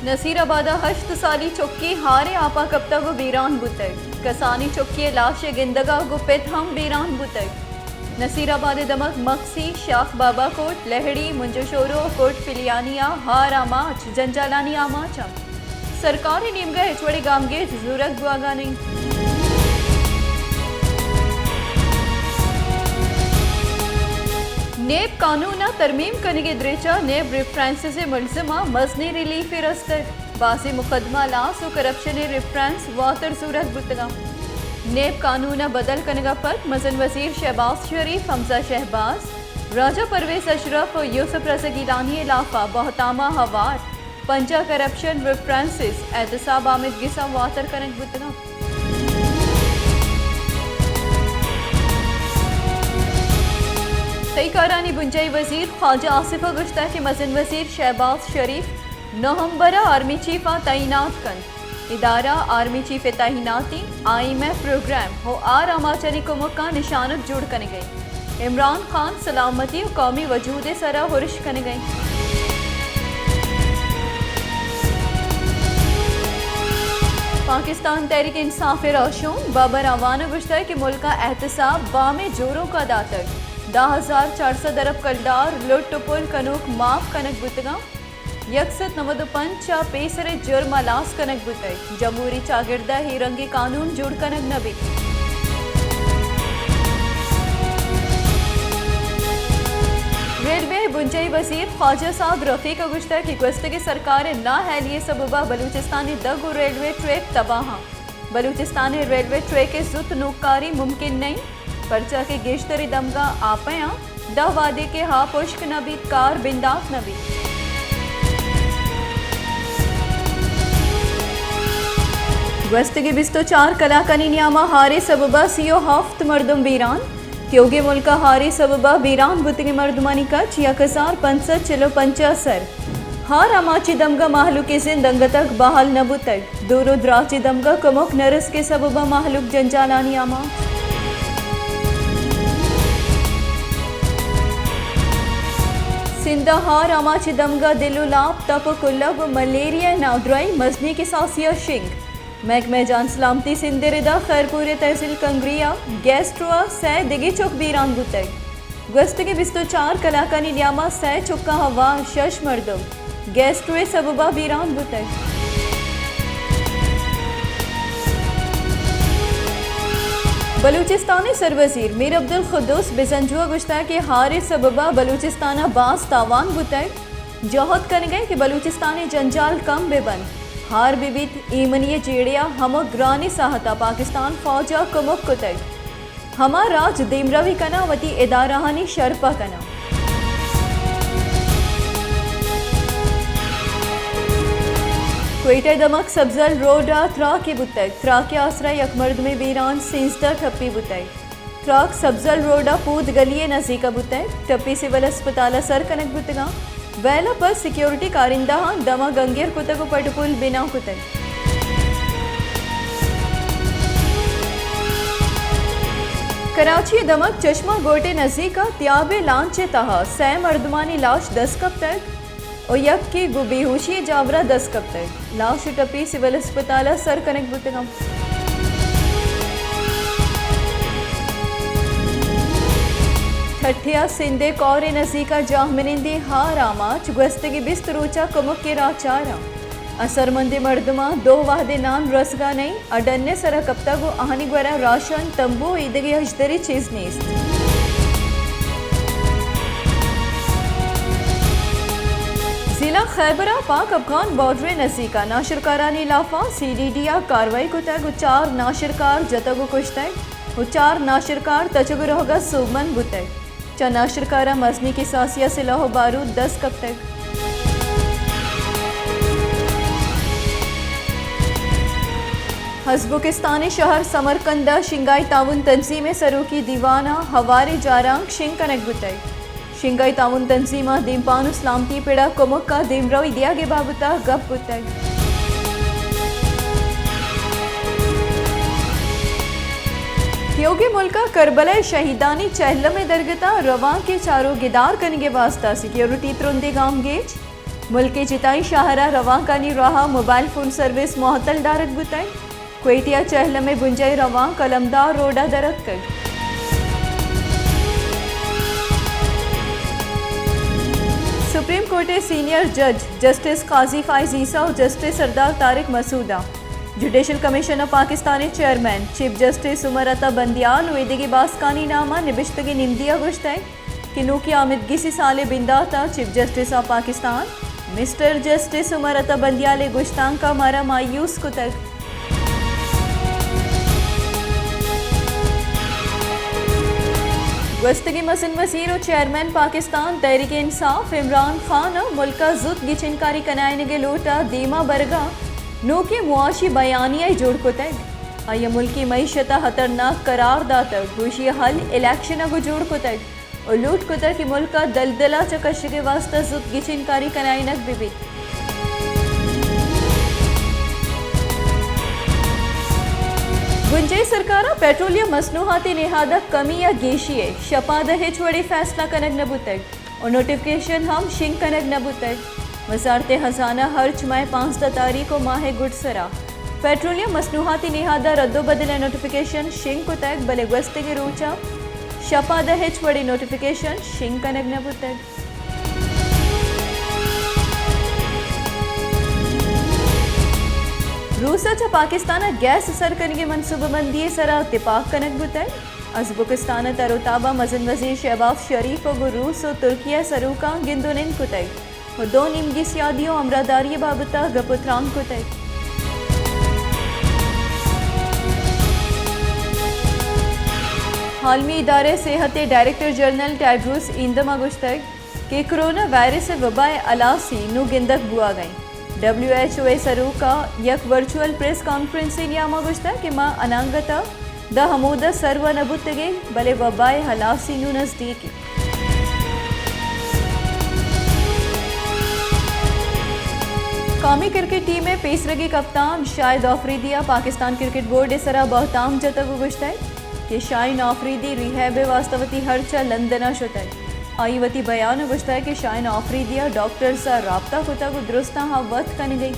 नसीराबादा हश्त साली चौकी हारे आपा कप्ता गो बीरान बुतक कसानी चौकी लाश गिंदगा गो पित हम बीरान बुतक नसीराबाद दमक मक्सी शाख बाबा कोट लहड़ी मुंजशोरो कोट फिलियानिया हार आमाच जंजालानी आमाचम सरकारी नीमगा हिचवड़ी गामगे जरूरत बुआगा नहीं नेब कानूना तरमीम कनिगे द्रेचा नेब रेफरेंस से मुलजिमा मजनी रिलीफ रस्तर बासी मुकदमा लास और करप्शन रेफरेंस वातर सूरत बुतगा नेब कानूना बदल कनगा पद मजन वजीर शहबाज शरीफ हमजा शहबाज राजा परवेज अशरफ और यूसुफ रजा गिलानी लाफा बहतामा हवार पंजा करप्शन रेफरेंसेस एहतसाब आमिद गिसा वातर कनक बुतगा तईकारानी बुंजाई वजीर ख्वाजा आसिफा गुश्ता के मजन वजीर शहबाज शरीफ नवंबरा आर्मी चीफा तैनात कन इदारा आर्मी चीफ तैनाती IMF प्रोग्राम हो आर अमाचनी को मौका निशानत जुड़ कन गई इमरान खान सलामती और कौमी वजूद सरा हुरिश कन गई पाकिस्तान तहरीक इंसाफ रोशों बाबर अवान गुश्ता के मुल्क का एहतसाब बामे जोरों का दातर 10,400 अरब कलदार लुट पुल कनूक माफ कनक बुतगा यकसत नवद पंचा पेसरे जुर्म लास कनक बुतई जमहूरी चागिरदा ही रंगी कानून जुड़ कनक नबी रेलवे बुंजई वजीर ख्वाजा साहब रफीक गुश्ता की गश्त की सरकार ना है लिए सबबा बलूचिस्तानी दग रेलवे ट्रैक तबाह बलूचिस्तानी रेलवे ट्रैक के जुत नुकारी मुमकिन नहीं पर्चा के गेशतरी दमगा आपया द वादे के हा पुष्क नबी कार बिंदात नबी वस्त के बिस्तो 4 कलाकनी नियामा हारे सबबा सीओ हफ्त मर्दम बीरान क्योंकि मुल्का हारे सबबा बीरान बुतगी मर्दमानी कच 1065 चिलो 50 हार अमाची दमगा महलुक के जिंदंग तक बहाल नबुतक दूरो द्राची दमगा कमुक नरस के सबबा महलुक जंजालानी आमा सिंधा हार अमाची दमगा दिलुलाप तप कुल्लब मलेरिया नाउद्राई मजनी के सासिया शिंग महकमे जान सलामती सिंधेरिदा खैरपुरे तहसील कंगरिया गैस्ट्रोआ सै दिगे चौक बीरान बुतक गस्त के बिस्तो 4 कलाकानी न्यामा सै चुक्का हवा शश मर्दम गैस्ट्रोए सबबा बीरान बुतक बलूचिस्तानी सरवजीर मीर अब्दुल खुद्दूस बिजंजुआ गुश्ता के हारे सबबा बलूचिस्ताना बास तावान बुतक जौहद कर गए कि बलूचिस्तानी जंजाल कम बेबन हार बिबित ईमनिय जेड़िया हम ग्रानी साहता पाकिस्तान फौजा कमुक कुतक हमा राज दीमरवी कना वती इदाराहानी शर्पा कना क्वेटर दमक सब्जल रोडा थ्रा के बुतक थ्रा के आसरा यकमर्द में बीरान सिंसदा ठप्पी बुतक थ्राक सब्जल रोडा पूत गलिए नजीका बुतक टप्पी सिविल अस्पताल सर कनक बुतगा वैला पर सिक्योरिटी कारिंदा दमा गंगेर कुतक पटपुल बिना कुतक कराची दमक चश्मा गोटे नजीका त्याबे लांचे तहा सै मर्दमानी लाश 10 कब तक और यक की बेहोशी जावरा 10 कब तक लाश टपी सिविल अस्पताल सर कनक बुतगम ठठिया सिंधे कौरे नसीका जाहमिनिंदे हार आमाच गस्तगी बिस्तरोचा कमुक के राचारा असरमंदे मर्दमा 2 वाहदे नान रसगा नहीं अडन्ने सरा कप्ता गो आहनी ग्वरा राशन तंबू ईदगी हजदरी चीज नीस्त जिला खैबरा पाक अफगान बॉर्डर नजीका नाशिरकारानी लाफा CDDA कार्रवाई को तग 4 नाशिरकार जतगो कुश्तक और 4 नाशिरकार तचगो रोगा सुमन बुतक चा नाशिरकारा मजनी की सासिया से लहो बारूद 10 कब तक हज़बुकिस्तानी शहर समरकंदा शिंगाई ताउन तंजीम सरूकी दीवाना हवारे जारांग शिंग कनक बुतक शिंगाई ताउन तंजीमा दीमपान सलामती पेड़ा कोमुक का दीमरवी दिया गे बाबुता गप बुतक योगी मुल्का करबला शहीदानी चहलम दरगता रवा के चारों गिदार कनगे वास्ता सिक्योरिटी त्रुंदे गाम गेज मुल्की जिताई शाहरा रवांकानी रहा मोबाइल फोन सर्विस मोहतल दारक बुताई क्वेतिया चहल में बुंजाई रवां कलमदार रोडा दरक कर सुप्रीम कोर्ट सीनियर जज जस्टिस काजी फाइज ईसा और जस्टिस सरदार तारिक मसूदा judicial commission of Pakistani chairman chief justice Umar Ata Bandial वेदिगी बास्कानी नामा निबिश्तगी निंदिया गुश्तै किनू की आमिदगी सी साले बिंदाता chief justice of Pakistan mister justice Umar Ata Bandial गुश्तान का मारा मायूस को तक वस्तगी मसन वसीर और चेयरमैन पाकिस्तान तहरीक इंसाफ इमरान खान मुल्का जुत गिचिनकारी कनायने के लोटा दीमा बरगा नो के मुआशी बयानिया जोड़ को तक आया मुल्की मईशत खतरनाक करार दाता खुशी हल इलेक्शन को जोड़ को तक और लूट को तक मुल्क का दलदला चकश के वास्ता जुत गिचिनकारी कनाइनक बिबी गुंजई सरकारा पेट्रोलियम मसनूहाती निहादा कमी या गेशिए शपा दहेज वड़ी फैसला कनक नबुतक और नोटिफिकेशन हम शिंग कनक नबुतक वजारत खजाना हर्च माह 5 तारीख को माह गुडसरा पेट्रोलियम मसनूहाती निहादा रद्दोबदल नोटिफिकेशन शिंग को तक बले गस्त के रोचा शपा दहेज वड़ी नोटिफिकेशन शिंग कनक नबुतक रूसचा पाकिस्तान गैस सरकनगी मनसूबाबंदी सरा इत्तेफाक कनक बुतै अजबुकिस्तान तरोताबा मजन वजीर शहबाज शरीफ और रूस और तुर्किया सरूका गिंदुनिन कुतै और दो निमगी सियादियों अमरादारी बाबता गपुत्रांग कुतै हालमी इदारे सेहत डायरेक्टर जनरल टैड्रोस इंदमा गुश्तक कि कोरोना वायरस वबाए अलासी नु गिंदक बुआ गई WHO सरूका यक वर्चुअल प्रेस कॉन्फ्रेंस यामा गुश्ता कि माँ अनांगता द हमूदा सर्व नबुतगे बले वबाए हलासी नु नजदीकी कौमी क्रिकेट टीम में पेसरगी कप्तान शाहिद आफरीदिया पाकिस्तान क्रिकेट बोर्ड सरा बहताम जतक गुश्ता कि शाहीन आफरीदी रिहैब वास्तवती हरचा लंदना शुतै आईवती बयान गुश्ता कि शाहीन आफरीदिया डॉक्टर सा राब्ता खुता को दुरुस्ता हाँ वक्त कन गई